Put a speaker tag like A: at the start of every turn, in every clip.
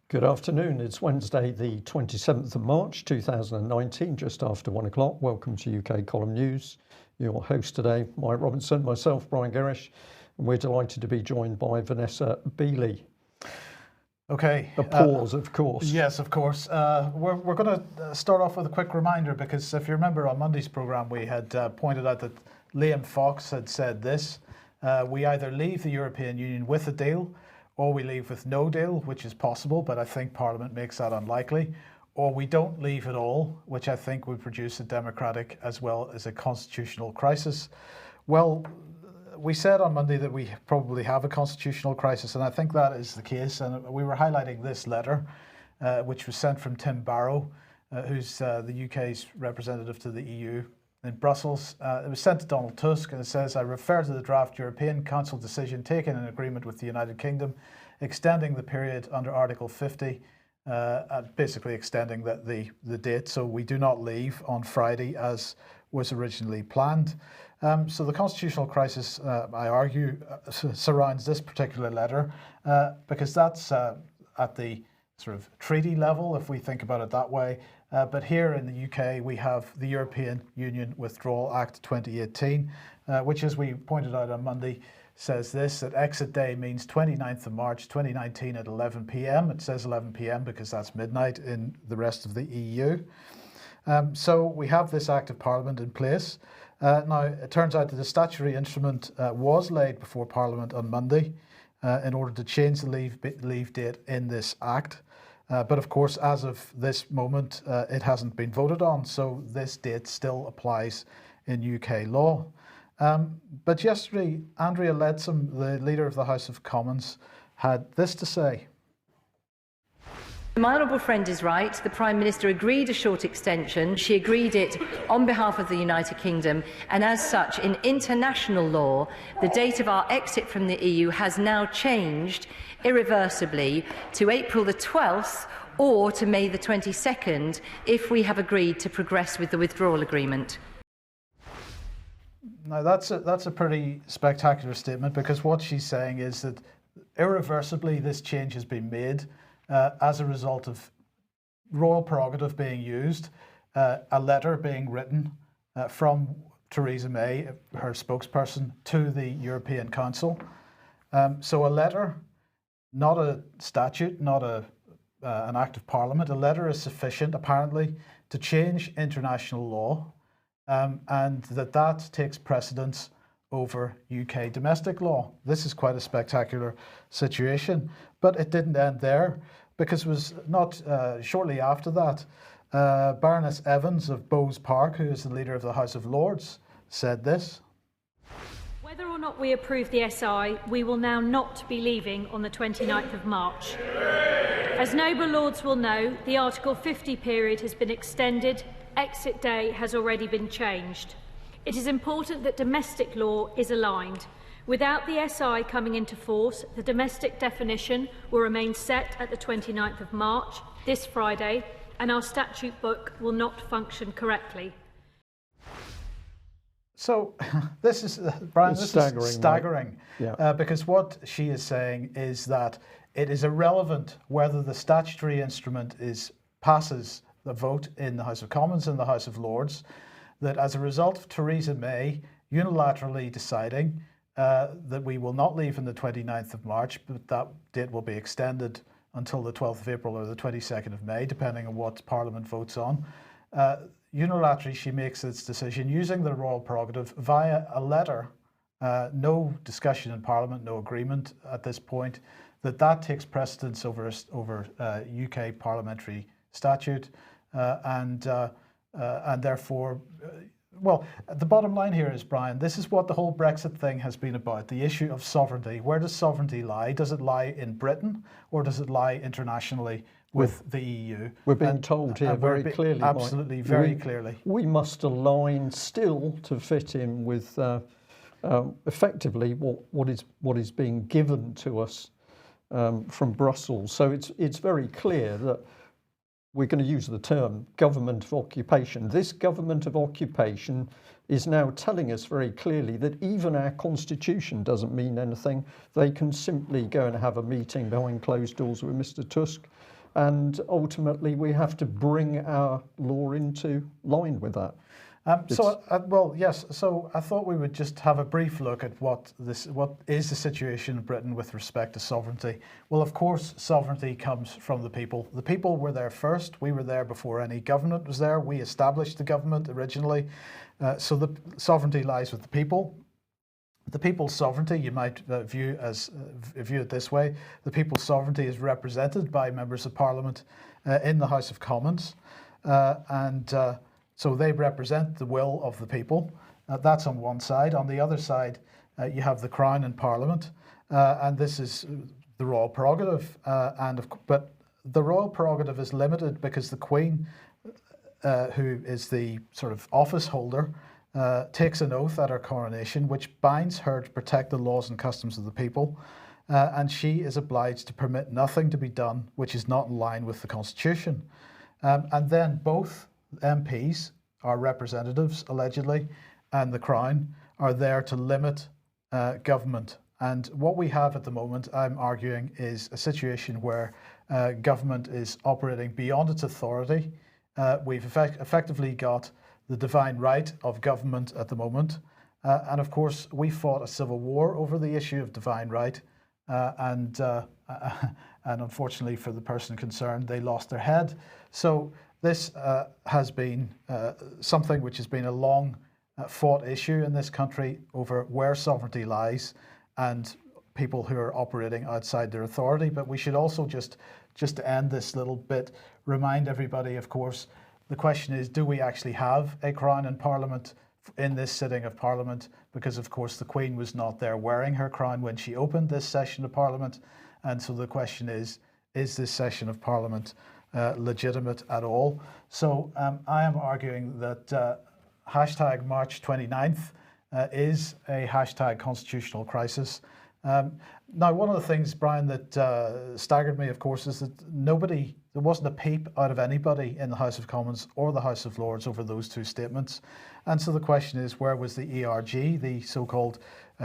A: Good afternoon. It's Wednesday, the 27th of March 2019, just after 1 o'clock. Welcome to UK Column News. Your host today, Mike Robinson, myself, Brian Gerrish, and we're delighted to be joined by Vanessa Beeley.
B: Okay.
A: A pause, of course.
B: Yes, of course. We're going to start off with a quick reminder, because if you remember on Monday's programme, we had pointed out that Liam Fox had said this: we either leave the European Union with a deal, or we leave with no deal, which is possible, but I think Parliament makes that unlikely, or we don't leave at all, which I think would produce a democratic as well as a constitutional crisis. Well, we said on Monday that we probably have a constitutional crisis, and I think that is the case. And we were highlighting this letter, which was sent from Tim Barrow, who's the UK's representative to the EU in Brussels. It was sent to Donald Tusk, and it says, "I refer to the draft European Council decision taken in agreement with the United Kingdom, extending the period under Article 50, basically extending the date, so we do not leave on Friday as was originally planned." So the constitutional crisis, I argue, surrounds this particular letter, because that's at the sort of treaty level, if we think about it that way. But here in the UK, we have the European Union Withdrawal Act 2018, which, as we pointed out on Monday, says this: that exit day means 29th of March 2019 at 11 p.m. It says 11 p.m. because that's midnight in the rest of the EU. So we have this Act of Parliament in place. Now, it turns out that the statutory instrument was laid before Parliament on Monday in order to change the leave date in this Act. But of course, as of this moment, it hasn't been voted on, so this date still applies in UK law. But yesterday, Andrea Leadsom, the leader of the House of Commons, had this to say.
C: My honourable friend is right. The Prime Minister agreed a short extension. She agreed it on behalf of the United Kingdom, and as such, in international law, the date of our exit from the EU has now changed irreversibly to April the 12th or to May the 22nd if we have agreed to progress with the withdrawal agreement.
B: Now, that's a pretty spectacular statement, because what she's saying is that irreversibly this change has been made as a result of royal prerogative being used, a letter being written from Treason May, her spokesperson, to the European Council. So a letter, not a statute, not an act of Parliament. A letter is sufficient, apparently, to change international law, and that takes precedence over UK domestic law. This is quite a spectacular situation, but it didn't end there, because it was not shortly after that, Baroness Evans of Bowes Park, who is the leader of the House of Lords, said this:
D: "Whether or not we approve the SI, we will now not be leaving on the 29th of March. As noble lords will know, the Article 50 period has been extended, exit day has already been changed. It is important that domestic law is aligned. Without the SI coming into force, the domestic definition will remain set at the 29th of March, this Friday, and our statute book will not function correctly."
B: So this is, Brian, this
A: staggering,
B: is staggering,
A: right? Yeah.
B: Because what she is saying is that it is irrelevant whether the statutory instrument passes the vote in the House of Commons and the House of Lords, that as a result of Theresa May unilaterally deciding that we will not leave on the 29th of March, but that date will be extended until the 12th of April or the 22nd of May, depending on what Parliament votes on. Unilaterally, she makes its decision using the royal prerogative via a letter, no discussion in Parliament, no agreement at this point, that takes precedence over UK parliamentary statute, and therefore, well, the bottom line here is, Brian, this is what the whole Brexit thing has been about, the issue of sovereignty. Where does sovereignty lie? Does it lie in Britain, or does it lie internationally with the EU?
A: We're being told here very clearly.
B: Absolutely, very clearly.
A: We must align still to fit in with effectively what is being given to us from Brussels. So it's very clear that we're going to use the term government of occupation. This government of occupation is now telling us very clearly that even our constitution doesn't mean anything. They can simply go and have a meeting behind closed doors with Mr. Tusk and ultimately we have to bring our law into line with that.
B: Well, yes. So I thought we would just have a brief look at what is the situation in Britain with respect to sovereignty. Well, of course, sovereignty comes from the people. The people were there first. We were there before any government was there. We established the government originally. So the sovereignty lies with the people. The people's sovereignty, you might view it this way: the people's sovereignty is represented by members of Parliament in the House of Commons, so they represent the will of the people. That's on one side. On the other side, you have the Crown and Parliament, and this is the royal prerogative. But the royal prerogative is limited because the Queen, who is the sort of office holder, takes an oath at her coronation, which binds her to protect the laws and customs of the people, and she is obliged to permit nothing to be done which is not in line with the Constitution. And then both MPs, our representatives allegedly, and the Crown are there to limit government. And what we have at the moment, I'm arguing, is a situation where government is operating beyond its authority. We've effectively got the divine right of government at the moment. And of course, we fought a civil war over the issue of divine right. And unfortunately for the person concerned, they lost their head. So this has been something which has been a long fought issue in this country over where sovereignty lies and people who are operating outside their authority. But we should also just to end this little bit, remind everybody, of course, the question is, do we actually have a Crown and Parliament in this sitting of Parliament? Because of course the Queen was not there wearing her crown when she opened this session of Parliament. And so the question is this session of Parliament legitimate at all? So I am arguing that hashtag March 29th is a hashtag constitutional crisis. Now, one of the things, Brian, that staggered me, of course, is that there wasn't a peep out of anybody in the House of Commons or the House of Lords over those two statements. And so the question is, where was the ERG, the so-called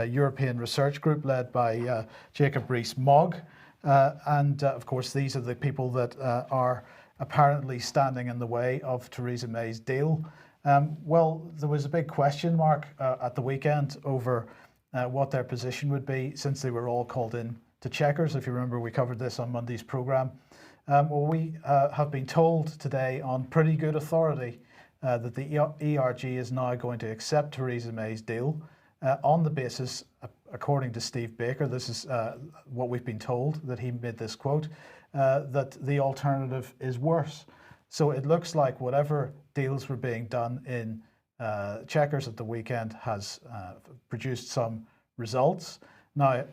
B: European Research Group led by Jacob Rees-Mogg? And of course, these are the people that are apparently standing in the way of Theresa May's deal. Well, there was a big question mark at the weekend over what their position would be, since they were all called in to Chequers. If you remember, we covered this on Monday's programme. Well, we have been told today on pretty good authority that the ERG is now going to accept Theresa May's deal on the basis, according to Steve Baker, this is what we've been told, that he made this quote, that the alternative is worse. So it looks like whatever deals were being done in Chequers at the weekend has produced some results. Now,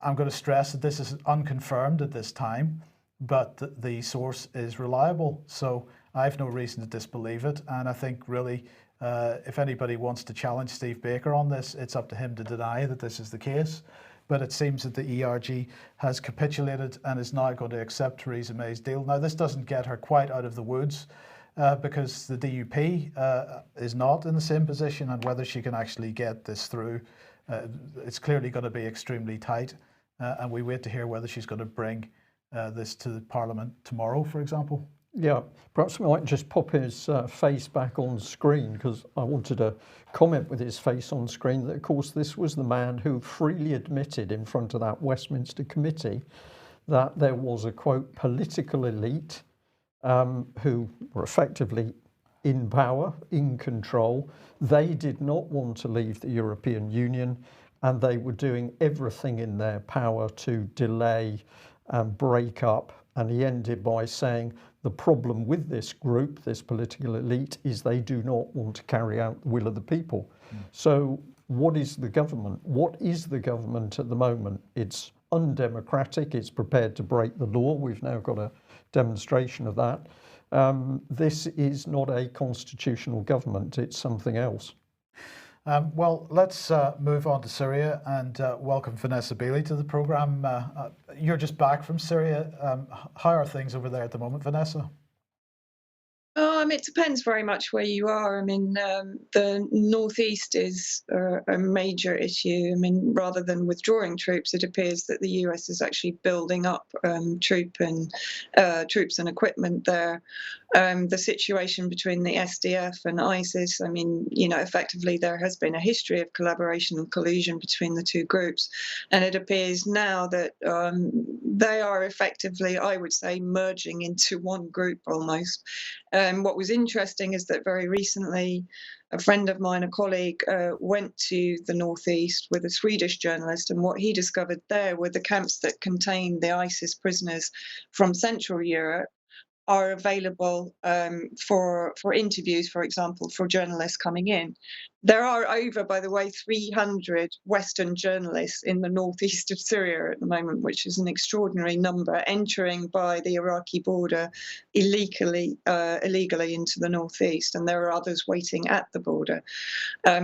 B: I'm going to stress that this is unconfirmed at this time, but the source is reliable. So I have no reason to disbelieve it. And I think really, if anybody wants to challenge Steve Baker on this, it's up to him to deny that this is the case. But it seems that the ERG has capitulated and is now going to accept Theresa May's deal. Now, this doesn't get her quite out of the woods, because the DUP is not in the same position, and whether she can actually get this through, it's clearly going to be extremely tight. And we wait to hear whether she's going to bring this to the Parliament tomorrow, for example.
A: Yeah, perhaps we might just pop his face back on screen, because I wanted to comment with his face on screen that, of course, this was the man who freely admitted in front of that Westminster committee that there was a, quote, political elite who were effectively in power, in control. They did not want to leave the European Union, and they were doing everything in their power to delay and break up. And he ended by saying the problem with this group, this political elite, is they do not want to carry out the will of the people. So what is the government? What is the government at the moment? It's undemocratic. It's prepared to break the law. We've now got a demonstration of that. This is not a constitutional government. It's something else.
B: Well, let's move on to Syria and welcome Vanessa Beeley to the programme. You're just back from Syria. How are things over there at the moment, Vanessa?
E: I mean, it depends very much where you are. I mean, the northeast is a major issue. I mean, rather than withdrawing troops, it appears that the US is actually building up troops and equipment there. The situation between the SDF and ISIS, I mean, effectively there has been a history of collaboration and collusion between the two groups, and it appears now that they are effectively, I would say, merging into one group almost. What was interesting is that very recently, a friend of mine, a colleague, went to the northeast with a Swedish journalist, and what he discovered there were the camps that contain the ISIS prisoners from Central Europe are available for interviews, for example, for journalists coming in. There are over, by the way, 300 Western journalists in the northeast of Syria at the moment, which is an extraordinary number, entering by the Iraqi border illegally into the northeast, and there are others waiting at the border.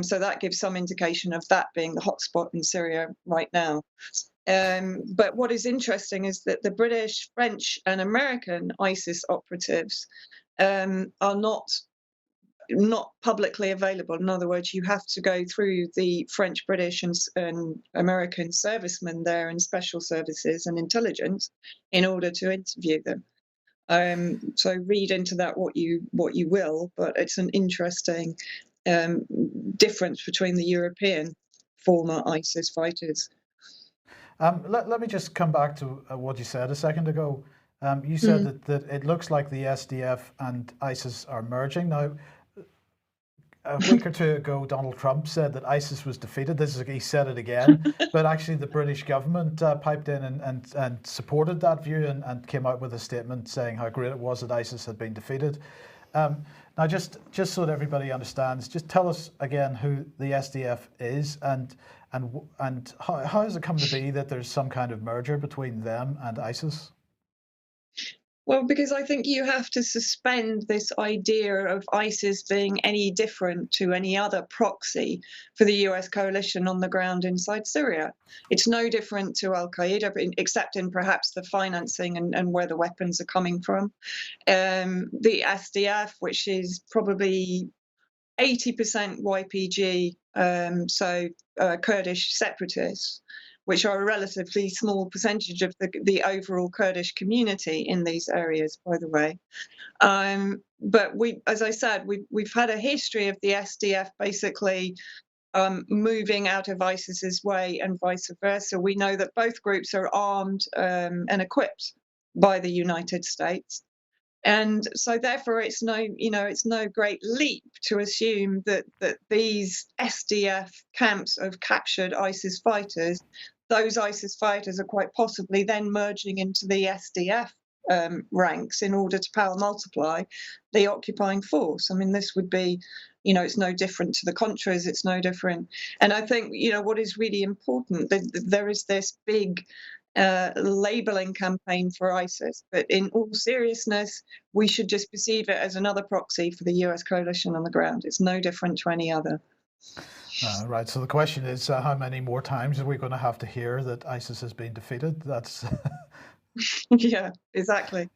E: So that gives some indication of that being the hotspot in Syria right now. But what is interesting is that the British, French, and American ISIS operatives are not publicly available. In other words, you have to go through the French, British, and American servicemen there and special services and intelligence in order to interview them. So read into that what you will, but it's an interesting difference between the European former ISIS fighters.
B: Let me just come back to what you said a second ago. You said that it looks like the SDF and ISIS are merging. Now, a week or two ago, Donald Trump said that ISIS was defeated. He said it again, but actually the British government piped in and supported that view and came out with a statement saying how great it was that ISIS had been defeated. Now, just so that everybody understands, just tell us again who the SDF is and how has it come to be that there's some kind of merger between them and ISIS?
E: Well, because I think you have to suspend this idea of ISIS being any different to any other proxy for the US coalition on the ground inside Syria. It's no different to Al-Qaeda, except in perhaps the financing and where the weapons are coming from. The SDF, which is probably 80% YPG, so Kurdish separatists, which are a relatively small percentage of the overall Kurdish community in these areas, by the way. But as I said, we've had a history of the SDF basically moving out of ISIS's way and vice versa. We know that both groups are armed and equipped by the United States. And so therefore it's no great leap to assume that these SDF camps of captured ISIS fighters, those ISIS fighters are quite possibly then merging into the SDF ranks in order to power multiply the occupying force. I mean, this would be, it's no different to the Contras, it's no different. And I think, what is really important, there is this big labeling campaign for ISIS, but in all seriousness, we should just perceive it as another proxy for the US coalition on the ground. It's no different to any other.
B: Right. So the question is, how many more times are we going to have to hear that ISIS has been defeated? That's
E: yeah, exactly.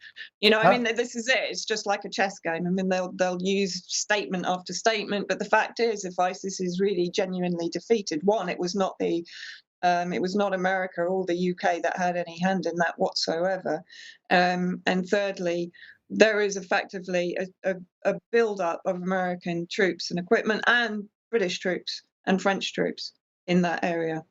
E: I mean, this is it. It's just like a chess game. I mean, they'll use statement after statement, but the fact is, if ISIS is really genuinely defeated, one, it was not America or the UK that had any hand in that whatsoever. And thirdly, there is effectively a build-up of American troops and equipment and British troops and French troops in that area.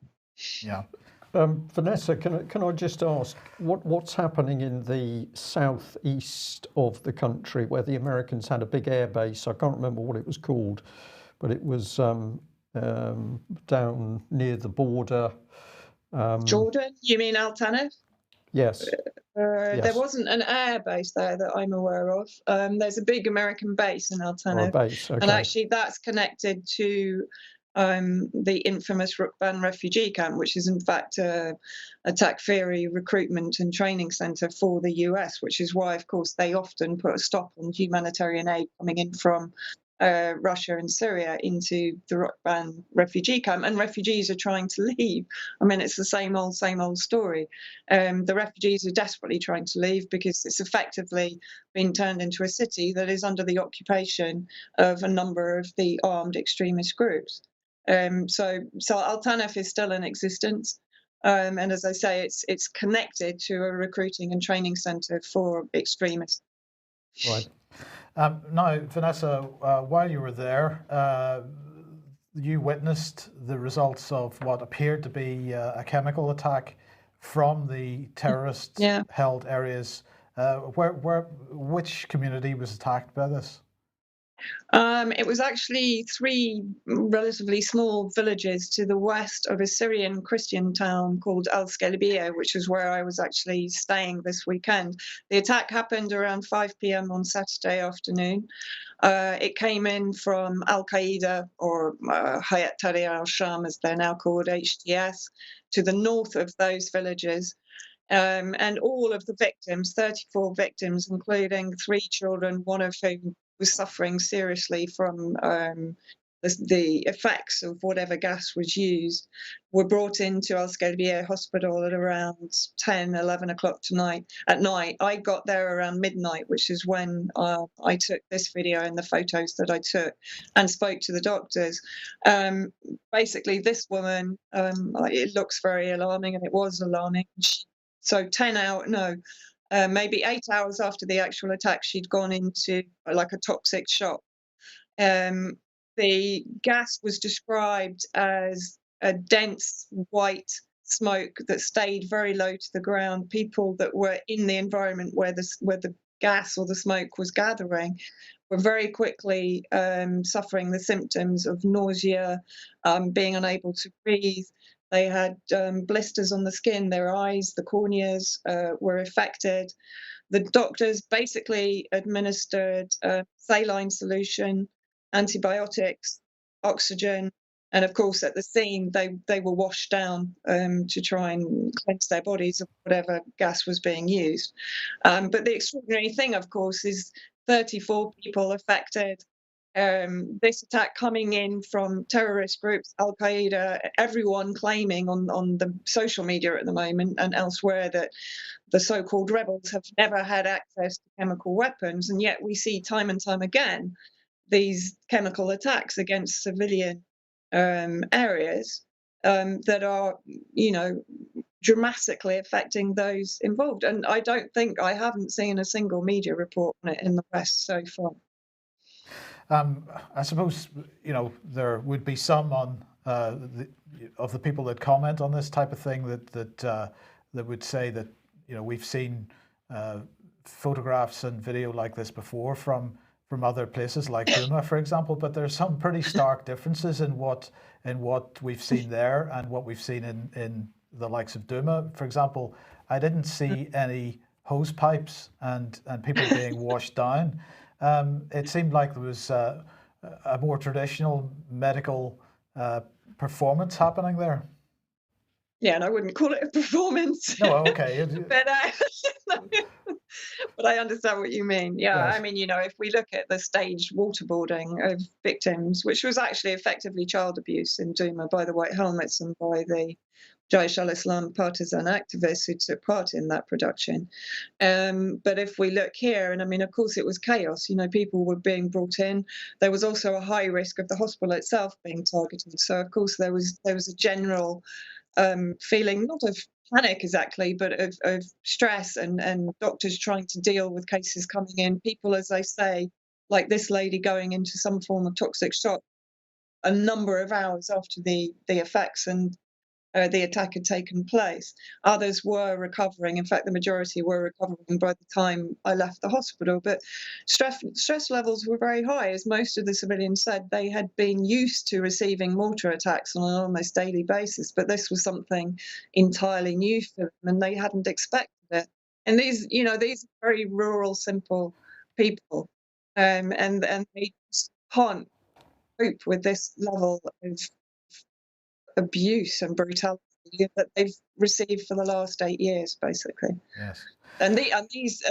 B: Yeah.
A: Vanessa, can I just ask what's happening in the southeast of the country where the Americans had a big air base? I can't remember what it was called, but it was down near the border.
E: Jordan? You mean Al Tanif?
A: Yes.
E: Yes. There wasn't an air base there that I'm aware of. There's a big American base in Al Tanif,
A: base, okay.
E: And actually that's connected to the infamous Rukban refugee camp, which is in fact a Takfiri recruitment and training centre for the US, which is why, of course, they often put a stop on humanitarian aid coming in from Russia and Syria into the Rokban refugee camp, and refugees are trying to leave. I mean, it's the same old story. The refugees are desperately trying to leave because it's effectively been turned into a city that is under the occupation of a number of the armed extremist groups. So Al-Tanf is still in existence. And as I say, it's connected to a recruiting and training centre for extremists.
B: Right. Now, Vanessa, while you were there, you witnessed the results of what appeared to be a chemical attack from the terrorist-held areas. Which community was attacked by this?
E: It was actually 3 relatively small villages to the west of a Syrian Christian town called Al-Skalibiyah, which is where I was actually staying this weekend. The attack happened around 5 p.m. on Saturday afternoon. It came in from Al-Qaeda, or Hayat Tahrir al-Sham, as they're now called, HTS, to the north of those villages. And all of the victims, 34 victims, including 3 children, one of whom was suffering seriously from the effects of whatever gas was used, were brought into Al-Skalibiyah hospital at around 10, 11 o'clock at night. I got there around midnight, which is when I took this video and the photos that I took and spoke to the doctors. Basically, this woman, it looks very alarming, and it was alarming. So maybe 8 hours after the actual attack, she'd gone into like a toxic shock. The gas was described as a dense white smoke that stayed very low to the ground. People that were in the environment where the gas or the smoke was gathering were very quickly suffering the symptoms of nausea, being unable to breathe. They had blisters on the skin, their eyes, the corneas were affected. The doctors basically administered saline solution, antibiotics, oxygen, and of course at the scene they were washed down to try and cleanse their bodies of whatever gas was being used. But the extraordinary thing, of course, is 34 people affected. This attack coming in from terrorist groups, Al-Qaeda, everyone claiming on the social media at the moment and elsewhere that the so-called rebels have never had access to chemical weapons, and yet we see time and time again these chemical attacks against civilian areas that are, dramatically affecting those involved. And I haven't seen a single media report on it in the West so far.
B: I suppose there would be some of the people that comment on this type of thing that would say that we've seen photographs and video like this before from other places like Douma, for example. But there's some pretty stark differences in what we've seen there and what we've seen in the likes of Douma. For example, I didn't see any hose pipes and people being washed down. It seemed like there was a more traditional medical performance happening there.
E: Yeah, and I wouldn't call it a performance.
B: No, okay.
E: But I understand what you mean. Yeah,
B: Yes.
E: I mean, if we look at the staged waterboarding of victims, which was actually effectively child abuse in Douma by the White Helmets and by the Jaish al-Islam partisan activists who took part in that production. But if we look here, and I mean, of course, it was chaos. People were being brought in. There was also a high risk of the hospital itself being targeted. So, of course, there was a general feeling, not of panic exactly, but of stress and doctors trying to deal with cases coming in. People, as I say, like this lady going into some form of toxic shock a number of hours after the effects and the attack had taken place. Others were recovering. In fact, the majority were recovering by the time I left the hospital. But stress levels were very high, as most of the civilians said they had been used to receiving mortar attacks on an almost daily basis. But this was something entirely new for them, and they hadn't expected it. And these are very rural, simple people, and they just can't cope with this level of abuse and brutality that they've received for the last 8 years, basically.
B: Yes.
E: And these,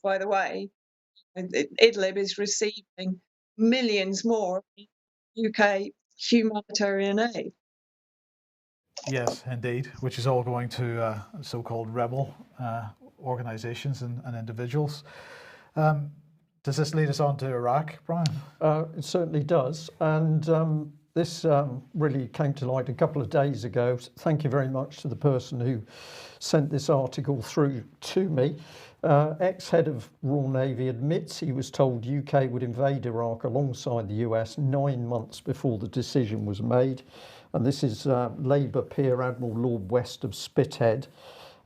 E: by the way, Idlib is receiving millions more UK humanitarian aid.
B: Yes, indeed, which is all going to so-called rebel organisations and individuals. Does this lead us on to Iraq, Brian?
A: It certainly does. And this really came to light a couple of days ago. Thank you very much to the person who sent this article through to me. Ex-head of Royal Navy admits he was told UK would invade Iraq alongside the US 9 months before the decision was made. And this is Labour peer Admiral Lord West of Spithead.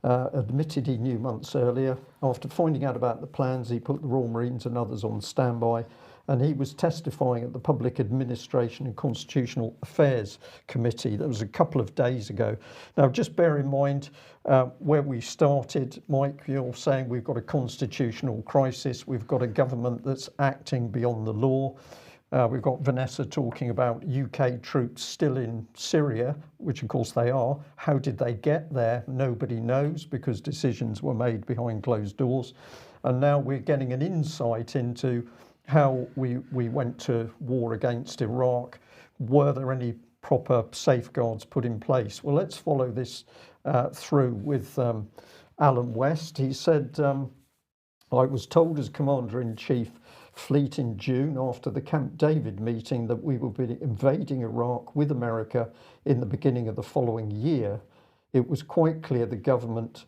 A: Admitted he knew months earlier. After finding out about the plans, he put the Royal Marines and others on standby, and he was testifying at the Public Administration and Constitutional Affairs Committee. That was a couple of days ago. Now, just bear in mind where we started, Mike, you're saying we've got a constitutional crisis, we've got a government that's acting beyond the law. We've got Vanessa talking about UK troops still in Syria, which of course they are. How did they get there? Nobody knows, because decisions were made behind closed doors. And now we're getting an insight into how we went to war against Iraq. Were there any proper safeguards put in place? Well, let's follow this through with Alan West. He said, I was told as Commander-in-Chief Fleet in June after the Camp David meeting that we would be invading Iraq with America in the beginning of the following year. It was quite clear the government,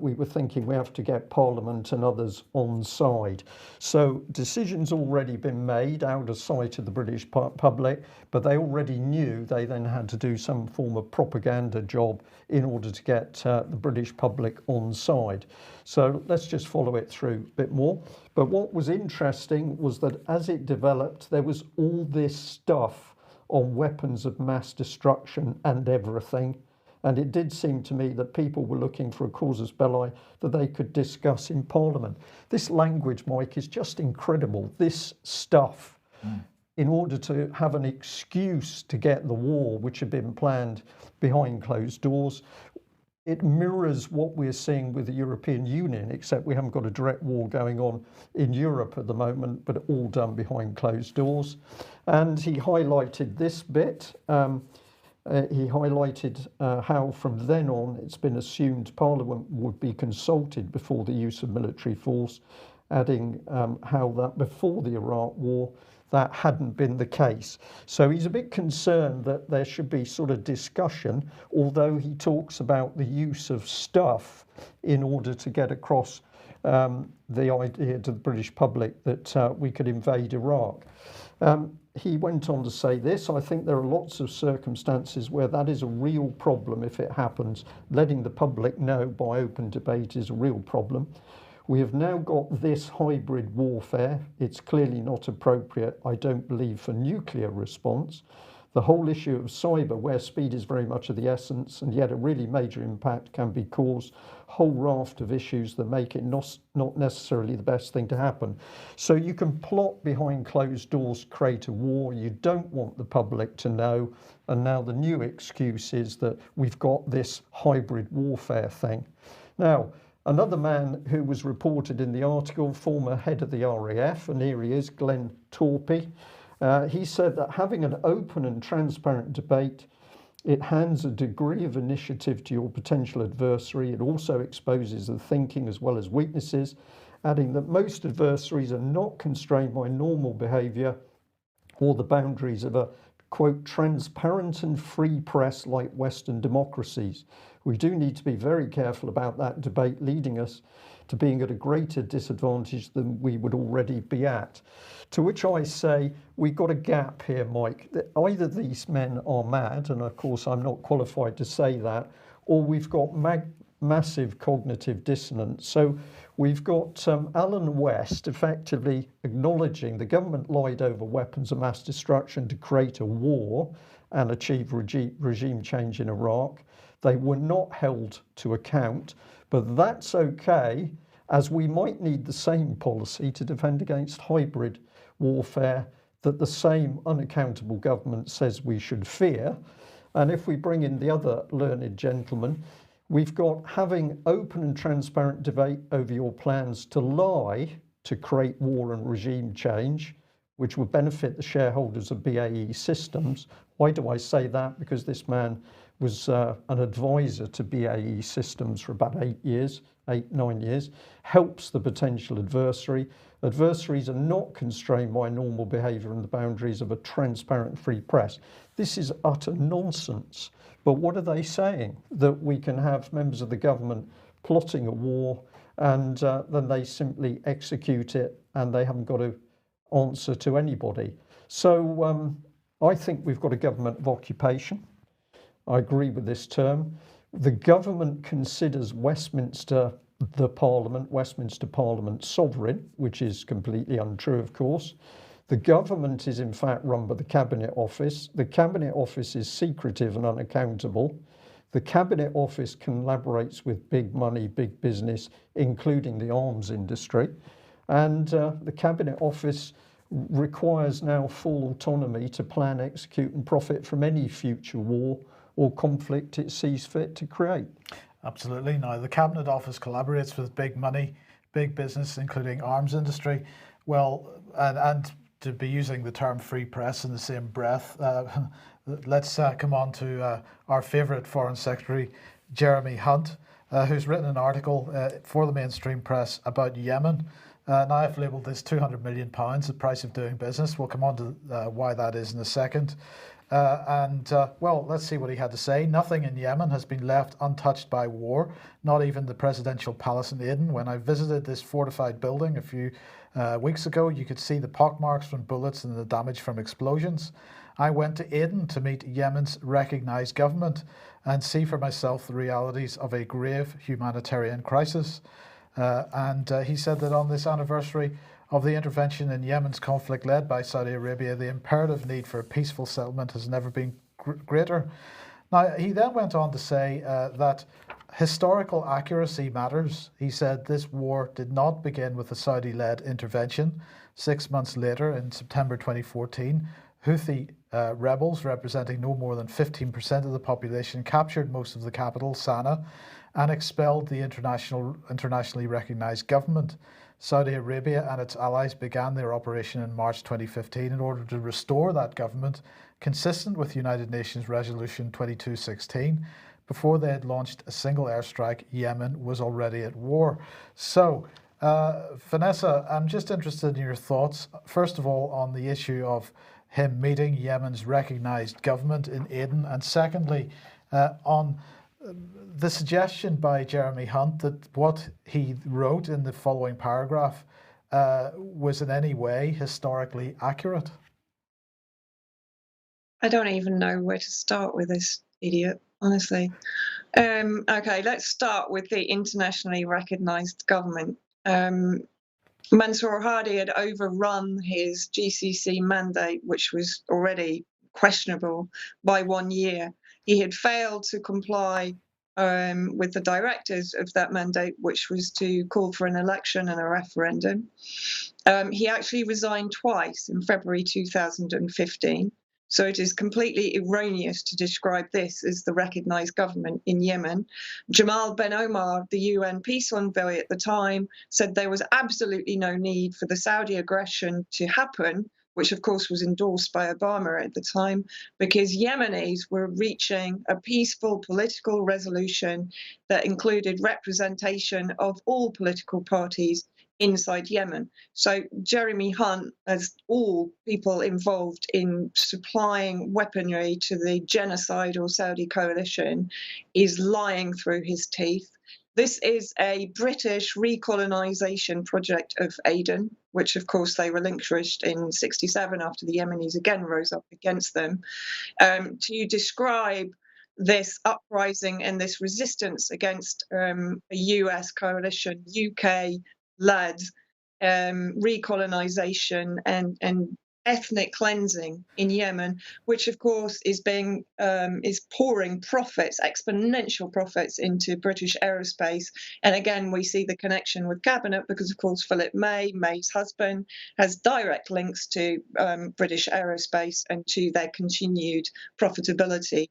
A: we were thinking we have to get Parliament and others on side. So decisions already been made out of sight of the British public, but they already knew they then had to do some form of propaganda job in order to get the British public on side. So let's just follow it through a bit more. But what was interesting was that as it developed, there was all this stuff on weapons of mass destruction and everything. And it did seem to me that people were looking for a casus belli that they could discuss in Parliament. This language, Mike, is just incredible. This stuff, in order to have an excuse to get the war, which had been planned behind closed doors, it mirrors what we're seeing with the European Union, except we haven't got a direct war going on in Europe at the moment, but all done behind closed doors. And he highlighted this bit. He highlighted how from then on it's been assumed Parliament would be consulted before the use of military force, adding how that before the Iraq war that hadn't been the case. So he's a bit concerned that there should be sort of discussion, although he talks about the use of stuff in order to get across the idea to the British public that we could invade Iraq. He went on to say this: I think there are lots of circumstances where that is a real problem if it happens. Letting the public know by open debate is a real problem. We have now got this hybrid warfare. It's clearly not appropriate, I don't believe, for nuclear response. The whole issue of cyber, where speed is very much of the essence, and yet a really major impact can be caused, whole raft of issues that make it not necessarily the best thing to happen. So you can plot behind closed doors, create a war. You don't want the public to know. And now the new excuse is that we've got this hybrid warfare thing. Now, another man who was reported in the article, former head of the RAF, and here he is, Glenn Torpey. He said that having an open and transparent debate, it hands a degree of initiative to your potential adversary. It also exposes the thinking as well as weaknesses, adding that most adversaries are not constrained by normal behaviour or the boundaries of a, quote, transparent and free press like Western democracies. We do need to be very careful about that debate leading us to being at a greater disadvantage than we would already be at. To which I say, we've got a gap here, Mike. Either these men are mad, and of course I'm not qualified to say that, or we've got massive cognitive dissonance. So we've got Alan West effectively acknowledging the government lied over weapons of mass destruction to create a war and achieve regime change in Iraq. They were not held to account, but that's okay, as we might need the same policy to defend against hybrid warfare that the same unaccountable government says we should fear. And if we bring in the other learned gentleman, we've got having open and transparent debate over your plans to lie to create war and regime change, which would benefit the shareholders of BAE Systems. Why do I say that? Because this man was an advisor to BAE Systems for about 9 years, helps the potential adversary. Adversaries are not constrained by normal behaviour and the boundaries of a transparent free press. This is utter nonsense. But what are they saying? That we can have members of the government plotting a war and then they simply execute it and they haven't got to answer to anybody. So I think we've got a government of occupation. I agree with this term. The government considers Westminster Parliament sovereign, which is completely untrue, of course. The government is in fact run by the Cabinet Office. The Cabinet Office is secretive and unaccountable. The Cabinet Office collaborates with big money, big business, including the arms industry. And the Cabinet Office requires now full autonomy to plan, execute and profit from any future war or conflict it sees fit to create.
B: Absolutely. Now, the Cabinet Office collaborates with big money, big business, including arms industry. Well, and to be using the term free press in the same breath, let's come on to our favourite Foreign Secretary, Jeremy Hunt, who's written an article for the mainstream press about Yemen. Now, I've labelled this £200 million, the price of doing business. We'll come on to why that is in a second. Well, let's see what he had to say. Nothing in Yemen has been left untouched by war, not even the presidential palace in Aden. When I visited this fortified building a few weeks ago, you could see the pockmarks from bullets and the damage from explosions. I went to Aden to meet Yemen's recognised government and see for myself the realities of a grave humanitarian crisis. He said that on this anniversary of the intervention in Yemen's conflict led by Saudi Arabia, the imperative need for a peaceful settlement has never been greater. Now, he then went on to say that historical accuracy matters. He said this war did not begin with the Saudi-led intervention. 6 months later, in September 2014, Houthi rebels, representing no more than 15% of the population, captured most of the capital, Sana'a, and expelled the internationally recognised government. Saudi Arabia and its allies began their operation in March 2015 in order to restore that government, consistent with United Nations Resolution 2216. Before they had launched a single airstrike, Yemen was already at war. So, Vanessa, I'm just interested in your thoughts, first of all, on the issue of him meeting Yemen's recognised government in Aden, and secondly, on the suggestion by Jeremy Hunt that what he wrote in the following paragraph was in any way historically accurate.
E: I don't even know where to start with this idiot, honestly. Okay, let's start with the internationally recognised government. Mansour Hadi had overrun his GCC mandate, which was already questionable, by 1 year. He had failed to comply with the directives of that mandate, which was to call for an election and a referendum. He actually resigned twice in February 2015. So it is completely erroneous to describe this as the recognised government in Yemen. Jamal Ben Omar, the UN peace envoy at the time, said there was absolutely no need for the Saudi aggression to happen, which of course was endorsed by Obama at the time, because Yemenis were reaching a peaceful political resolution that included representation of all political parties inside Yemen. So Jeremy Hunt, as all people involved in supplying weaponry to the genocidal Saudi coalition, is lying through his teeth. This is a British recolonisation project of Aden, which of course they relinquished in '67 after the Yemenis again rose up against them. To describe this uprising and this resistance against a US coalition, UK-led recolonisation and ethnic cleansing in Yemen, which of course is pouring profits, exponential profits, into British aerospace. And again, we see the connection with Cabinet because of course Philip May, May's husband, has direct links to British aerospace and to their continued profitability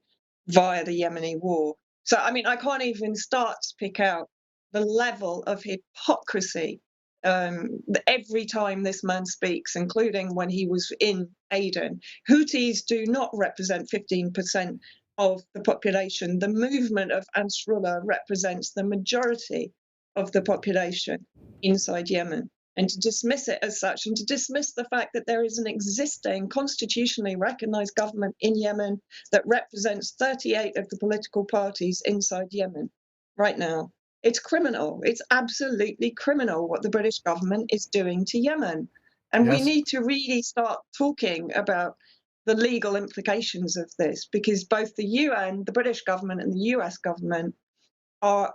E: via the Yemeni war. So I mean, I can't even start to pick out the level of hypocrisy every time this man speaks, including when he was in Aden, Houthis do not represent 15% of the population. The movement of Ansarullah represents the majority of the population inside Yemen. And to dismiss it as such, and to dismiss the fact that there is an existing constitutionally recognized government in Yemen that represents 38 of the political parties inside Yemen right now. It's criminal. It's absolutely criminal what the British government is doing to Yemen. And we need to really start talking about the legal implications of this, because both the UN, the British government, and the US government are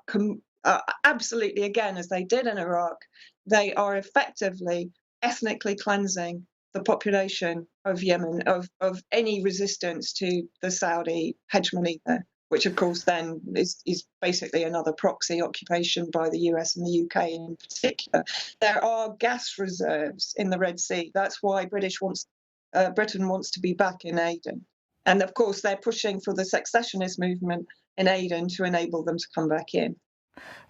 E: absolutely, again, as they did in Iraq, they are effectively ethnically cleansing the population of Yemen of any resistance to the Saudi hegemony there, which of course then is basically another proxy occupation by the US and the UK in particular. There are gas reserves in the Red Sea. That's why Britain wants to be back in Aden. And of course, they're pushing for the secessionist movement in Aden to enable them to come back in.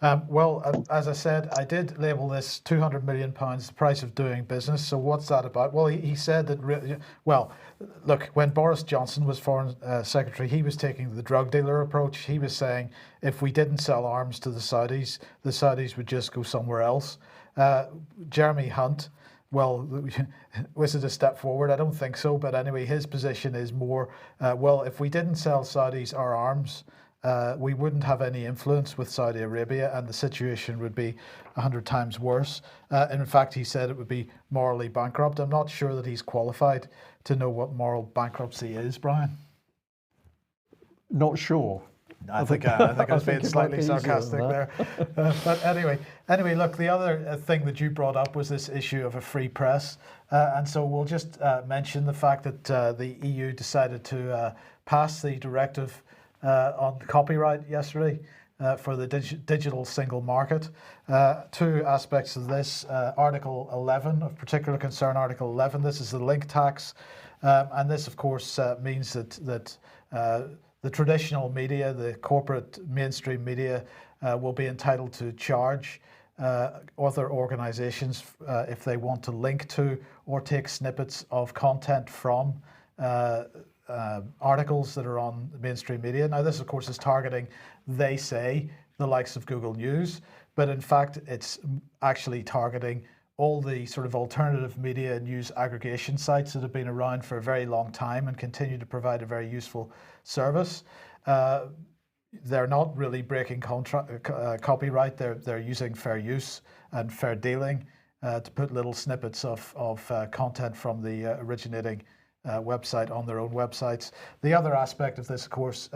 B: As I said, I did label this £200 million, the price of doing business. So what's that about? Well, he said that, look, when Boris Johnson was Foreign Secretary, he was taking the drug dealer approach. He was saying if we didn't sell arms to the Saudis would just go somewhere else. Jeremy Hunt, well, was it a step forward? I don't think so. But anyway, his position is more, if we didn't sell Saudis our arms, we wouldn't have any influence with Saudi Arabia, and the situation would be 100 times worse. In fact, he said it would be morally bankrupt. I'm not sure that he's qualified to know what moral bankruptcy is, Brian.
A: Not sure.
B: I think I was being slightly sarcastic there. But anyway, look, the other thing that you brought up was this issue of a free press. And so we'll just mention the fact that the EU decided to pass the directive on copyright yesterday for the digital single market. Two aspects of this. Article 11 of particular concern, Article 11, this is the link tax. And this, of course, means that the traditional media, the corporate mainstream media, will be entitled to charge other organizations if they want to link to or take snippets of content from articles that are on the mainstream media. Now, this, of course, is targeting, they say, the likes of Google News, but in fact, it's actually targeting all the sort of alternative media news aggregation sites that have been around for a very long time and continue to provide a very useful service. They're not really breaking copyright. They're using fair use and fair dealing to put little snippets of content from the originating website on their own websites. The other aspect of this, of course,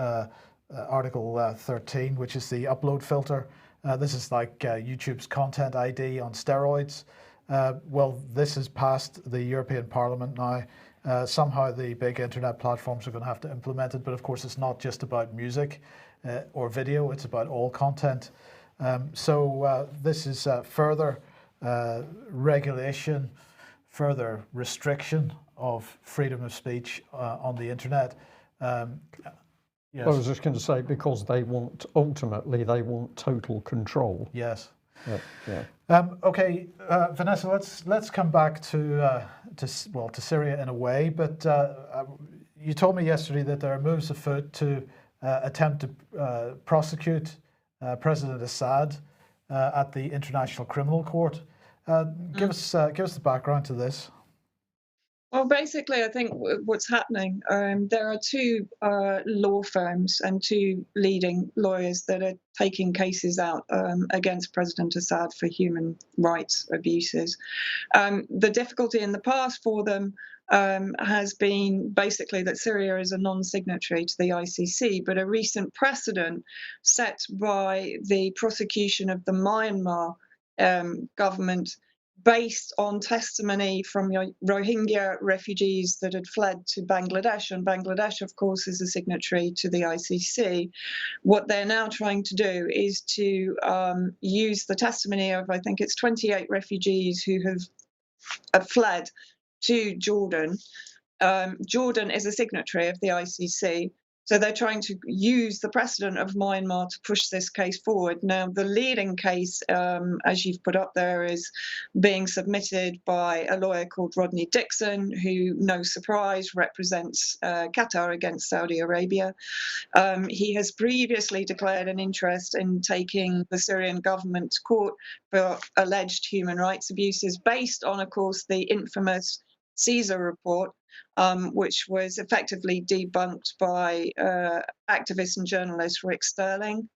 B: Article 13, which is the upload filter. This is like YouTube's Content ID on steroids. This has passed the European Parliament now. Somehow the big internet platforms are going to have to implement it, but of course it's not just about music or video, it's about all content. So this is further regulation, further restriction of freedom of speech on the internet. Yes.
A: I was just going to say, because ultimately they want total control.
B: Yes.
A: Yeah.
B: Okay, Vanessa, let's come back to Syria in a way. But you told me yesterday that there are moves afoot to attempt to prosecute President Assad at the International Criminal Court. Give us the background to this.
E: Well, basically, I think what's happening, there are two law firms and two leading lawyers that are taking cases out against President Assad for human rights abuses. The difficulty in the past for them has been basically that Syria is a non-signatory to the ICC, but a recent precedent set by the prosecution of the Myanmar government based on testimony from Rohingya refugees that had fled to Bangladesh, and Bangladesh, of course, is a signatory to the ICC. What they're now trying to do is to use the testimony of, I think it's 28 refugees who have fled to Jordan. Jordan is a signatory of the ICC, So they're trying to use the precedent of Myanmar to push this case forward. Now, the leading case, as you've put up there, is being submitted by a lawyer called Rodney Dixon, who, no surprise, represents Qatar against Saudi Arabia. He has previously declared an interest in taking the Syrian government to court for alleged human rights abuses, based on, of course, the infamous Caesar report, which was effectively debunked by activist and journalist Rick Sterling.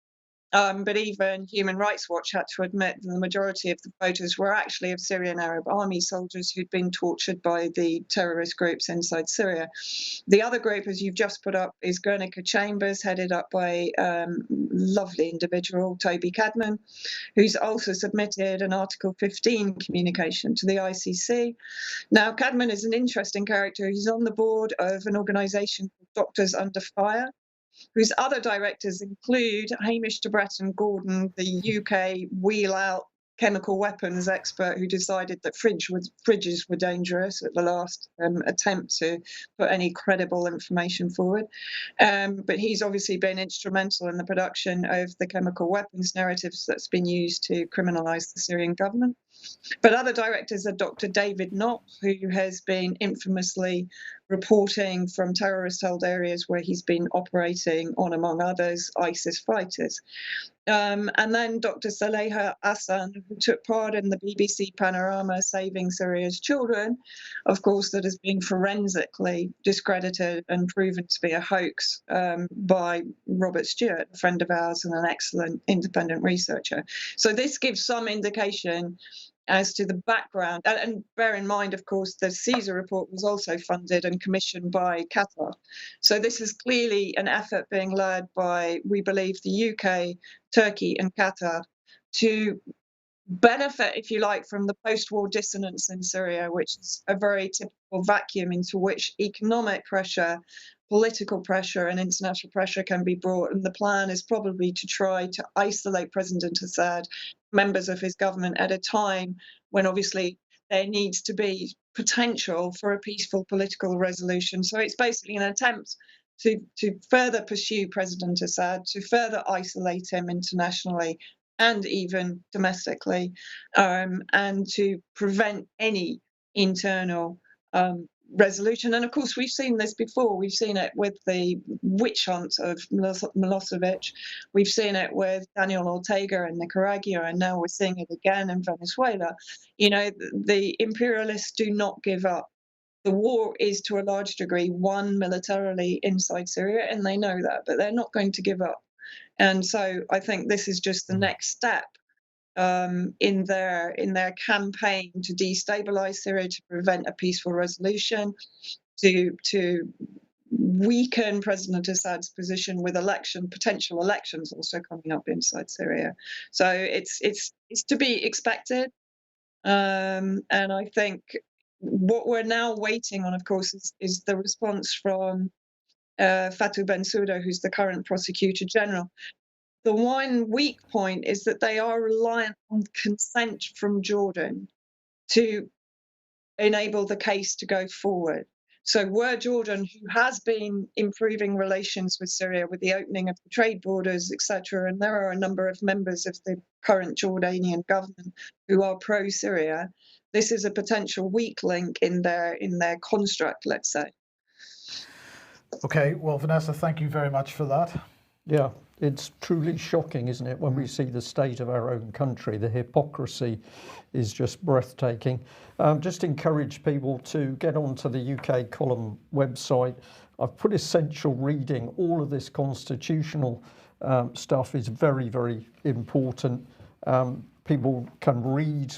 E: But even Human Rights Watch had to admit that the majority of the photos were actually of Syrian Arab army soldiers who'd been tortured by the terrorist groups inside Syria. The other group, as you've just put up, is Guernica Chambers, headed up by lovely individual, Toby Cadman, who's also submitted an Article 15 communication to the ICC. Now, Cadman is an interesting character. He's on the board of an organisation called Doctors Under Fire, whose other directors include Hamish de Bretton Gordon, the UK wheel-out chemical weapons expert who decided that fridges were dangerous at the last attempt to put any credible information forward. But he's obviously been instrumental in the production of the chemical weapons narratives that's been used to criminalise the Syrian government. But other directors are Dr. David Knott, who has been infamously reporting from terrorist-held areas where he's been operating on, among others, ISIS fighters. And then Dr. Saleha Hassan, who took part in the BBC Panorama Saving Syria's Children, of course, that has been forensically discredited and proven to be a hoax by Robert Stewart, a friend of ours and an excellent independent researcher. So this gives some indication as to the background. And bear in mind, of course, the Caesar report was also funded and commissioned by Qatar. So this is clearly an effort being led by, we believe, the UK, Turkey and Qatar to benefit, if you like, from the post-war dissonance in Syria, which is a very typical vacuum into which economic pressure, political pressure and international pressure can be brought. And the plan is probably to try to isolate President Assad, members of his government, at a time when obviously there needs to be potential for a peaceful political resolution. So it's basically an attempt to further pursue President Assad, to further isolate him internationally and even domestically, and to prevent any internal resolution. And of course, we've seen this before. We've seen it with the witch hunt of Milosevic. We've seen it with Daniel Ortega in Nicaragua, and now we're seeing it again in Venezuela. You know, the imperialists do not give up. The war is to a large degree won militarily inside Syria, and they know that, but they're not going to give up. And so I think this is just the next step in their campaign to destabilize Syria, to prevent a peaceful resolution, to weaken President Assad's position with potential elections also coming up inside Syria. So it's to be expected. And I think what we're now waiting on, of course, is the response from Fatou Bensouda, who's the current prosecutor general. The one weak point is that they are reliant on consent from Jordan to enable the case to go forward. So were Jordan, who has been improving relations with Syria with the opening of the trade borders, etc., and there are a number of members of the current Jordanian government who are pro-Syria, this is a potential weak link in their construct, let's say.
B: Okay, well, Vanessa, thank you very much for that.
A: Yeah, it's truly shocking, isn't it, when we see the state of our own country. The hypocrisy is just breathtaking. Just encourage people to get onto the UK Column website. I've put essential reading. All of this constitutional stuff is very, very important. People can read,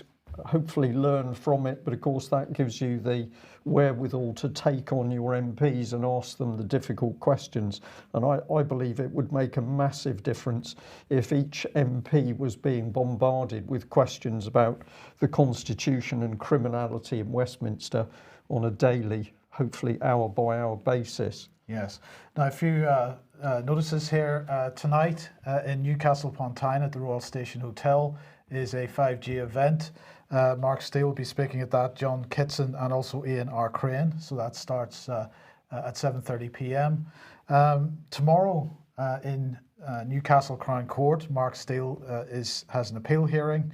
A: hopefully learn from it, but of course that gives you the wherewithal to take on your MPs and ask them the difficult questions. And I believe it would make a massive difference if each MP was being bombarded with questions about the Constitution and criminality in Westminster on a daily, hopefully hour by hour basis.
B: Yes. Now, a few notices here tonight in Newcastle upon Tyne at the Royal Station Hotel is a 5G event. Mark Steele will be speaking at that, John Kitson and also Ian R. Crane. So that starts at 7:30 p.m. Tomorrow in Newcastle Crown Court, Mark Steele has an appeal hearing.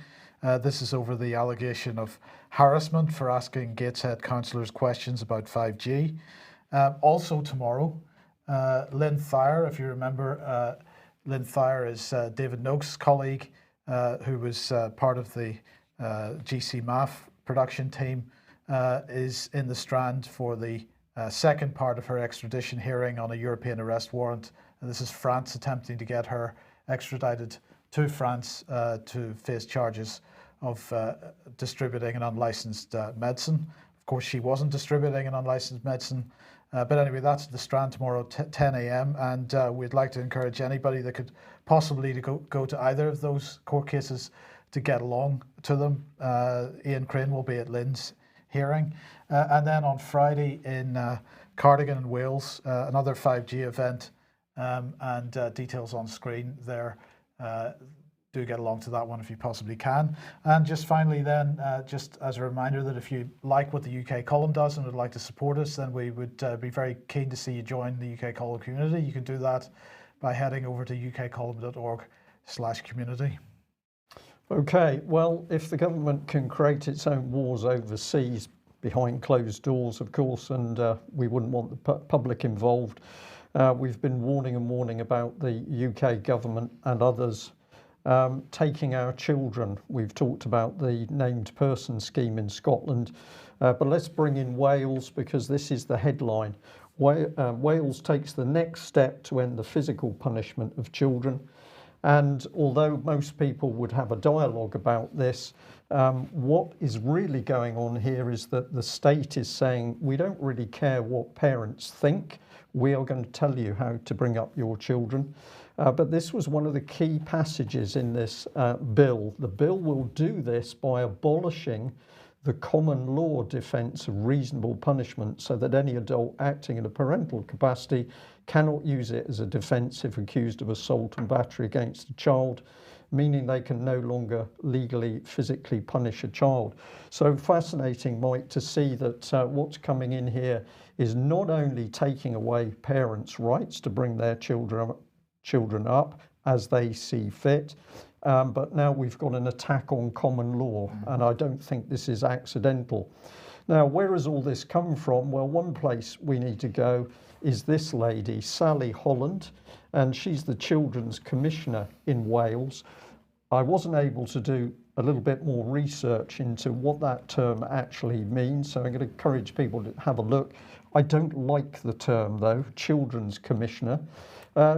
B: This is over the allegation of harassment for asking Gateshead councillors questions about 5G. Also tomorrow, Lynn Thayer, if you remember, Lynn Thayer is David Noakes' colleague who was part of the GC MAF production team, is in the Strand for the second part of her extradition hearing on a European arrest warrant. And this is France attempting to get her extradited to France to face charges of distributing an unlicensed medicine. Of course, she wasn't distributing an unlicensed medicine. But anyway, that's the Strand tomorrow, 10 a.m. And we'd like to encourage anybody that could possibly go to either of those court cases to get along to them. Ian Crane will be at Lynn's hearing. And then on Friday in Cardigan in Wales, another 5G event, and details on screen there. Do get along to that one if you possibly can. And just finally then, just as a reminder that if you like what the UK Column does and would like to support us, then we would be very keen to see you join the UK Column community. You can do that by heading over to ukcolumn.org/community.
A: Okay, well, if the government can create its own wars overseas behind closed doors, of course, and we wouldn't want the public involved, we've been warning about the UK government and others taking our children. We've talked about the named person scheme in Scotland, but let's bring in Wales, because this is the headline. Wales takes the next step to end the physical punishment of children. And although most people would have a dialogue about this, what is really going on here is that the state is saying, we don't really care what parents think. We are going to tell you how to bring up your children. But this was one of the key passages in this bill. The bill will do this by abolishing the common law defence of reasonable punishment, so that any adult acting in a parental capacity cannot use it as a defence if accused of assault and battery against a child, meaning they can no longer legally, physically punish a child. So fascinating, Mike, to see that what's coming in here is not only taking away parents' rights to bring their children up as they see fit, but now we've got an attack on common law, and I don't think this is accidental. Now, where has all this come from? Well, one place we need to go is this lady, Sally Holland, and she's the Children's Commissioner in Wales. I wasn't able to do a little bit more research into what that term actually means, so I'm going to encourage people to have a look. I don't like the term, though, Children's Commissioner.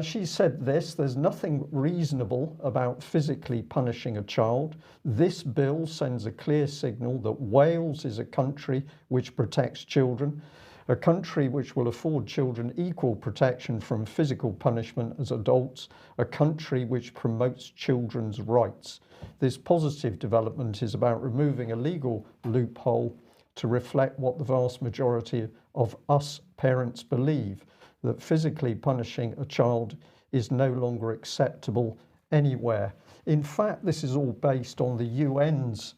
A: She said this: there's nothing reasonable about physically punishing a child. This bill sends a clear signal that Wales is a country which protects children, a country which will afford children equal protection from physical punishment as adults, a country which promotes children's rights. This positive development is about removing a legal loophole to reflect what the vast majority of us parents believe, that physically punishing a child is no longer acceptable anywhere. In fact, this is all based on the UN's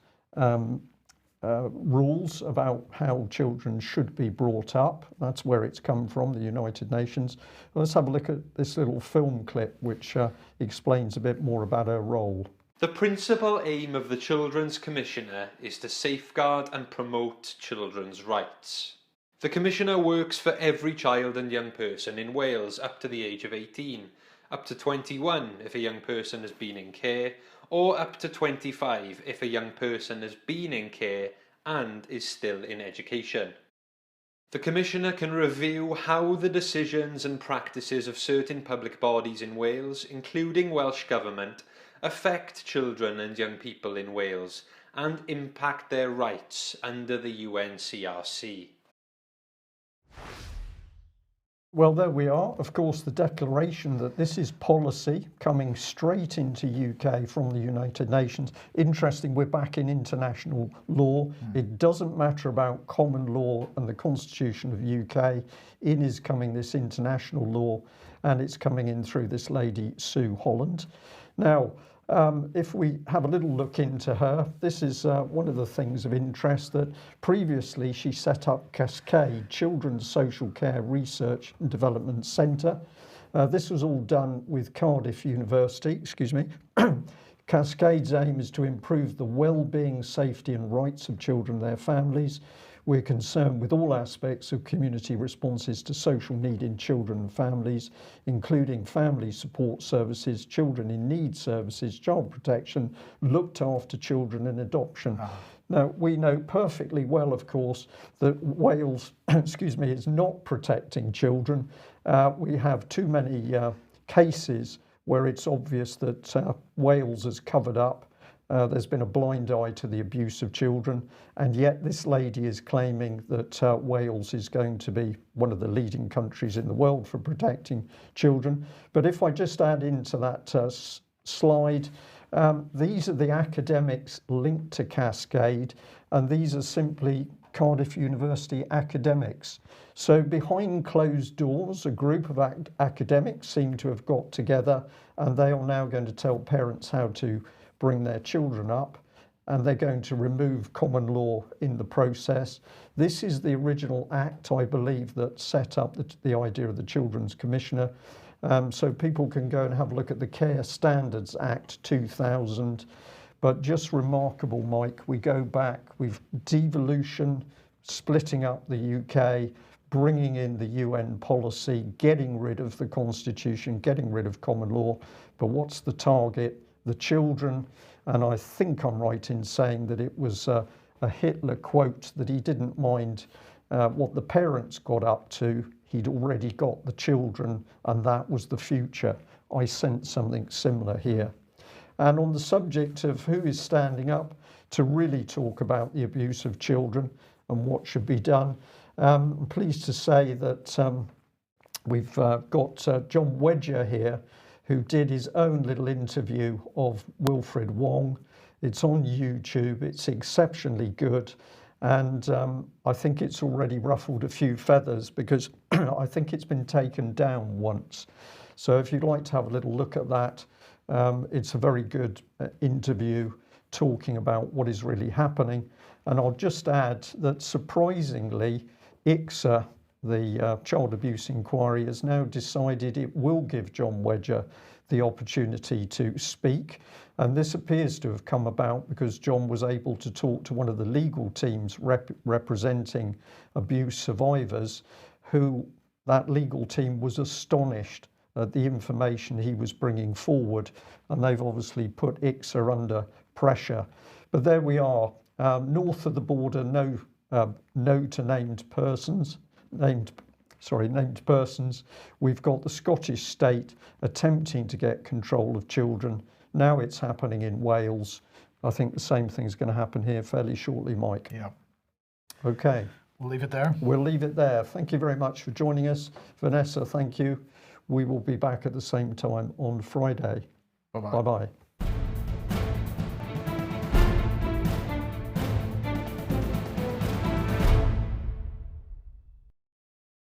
A: rules about how children should be brought up. That's where it's come from, the United Nations. Let's have a look at this little film clip which explains a bit more about her role.
F: The principal aim of the Children's Commissioner is to safeguard and promote children's rights. The Commissioner works for every child and young person in Wales up to the age of 18, up to 21 if a young person has been in care, or up to 25 if a young person has been in care and is still in education. The Commissioner can review how the decisions and practices of certain public bodies in Wales, including Welsh Government, affect children and young people in Wales and impact their rights under the UNCRC.
A: Well, there we are. Of course, the declaration that this is policy coming straight into UK from the United Nations. Interesting, we're back in international law. It doesn't matter about common law and the Constitution of UK. In is coming this international law, and it's coming in through this lady, Sue Holland. Now, if we have a little look into her, this is one of the things of interest, that previously she set up Cascade, Children's Social Care Research and Development Centre. This was all done with Cardiff University, excuse me. Cascade's aim is to improve the well-being, safety and rights of children and their families. We're concerned with all aspects of community responses to social need in children and families, including family support services, children in need services, child protection, looked after children and adoption. Now, we know perfectly well, of course, that Wales, excuse me, is not protecting children. We have too many cases where it's obvious that Wales has covered up. There's been a blind eye to the abuse of children, and yet this lady is claiming that Wales is going to be one of the leading countries in the world for protecting children. But if I just add into that slide, these are the academics linked to Cascade, and these are simply Cardiff University academics. So behind closed doors, a group of academics seem to have got together, and they are now going to tell parents how to bring their children up, and they're going to remove common law in the process. This is the original act, I believe, that set up the idea of the Children's Commissioner. So people can go and have a look at the Care Standards Act 2000. But just remarkable, Mike, we go back, we've devolution, splitting up the UK, bringing in the UN policy, getting rid of the Constitution, getting rid of common law. But what's the target? The children. And I think I'm right in saying that it was a Hitler quote, that he didn't mind what the parents got up to. He'd already got the children, and that was the future. I sense something similar here. And on the subject of who is standing up to really talk about the abuse of children and what should be done, I'm pleased to say that we've got John Wedger here, who did his own little interview of Wilfred Wong. It's on YouTube, it's exceptionally good, and I think it's already ruffled a few feathers, because I think it's been taken down once. So if you'd like to have a little look at that, it's a very good interview talking about what is really happening. And I'll just add that surprisingly, ICSA, the Child Abuse Inquiry, has now decided it will give John Wedger the opportunity to speak. And this appears to have come about because John was able to talk to one of the legal teams representing abuse survivors, who that legal team was astonished at the information he was bringing forward. And they've obviously put ICSA under pressure. But there we are, north of the border, no to named persons. Named persons. We've got the Scottish state attempting to get control of children. Now it's happening in Wales. I think the same thing is going to happen here fairly shortly, Mike.
B: Yeah.
A: Okay.
B: We'll leave it there.
A: We'll leave it there. Thank you very much for joining us. Vanessa, thank you. We will be back at the same time on Friday.
B: Bye-bye.
A: Bye-bye.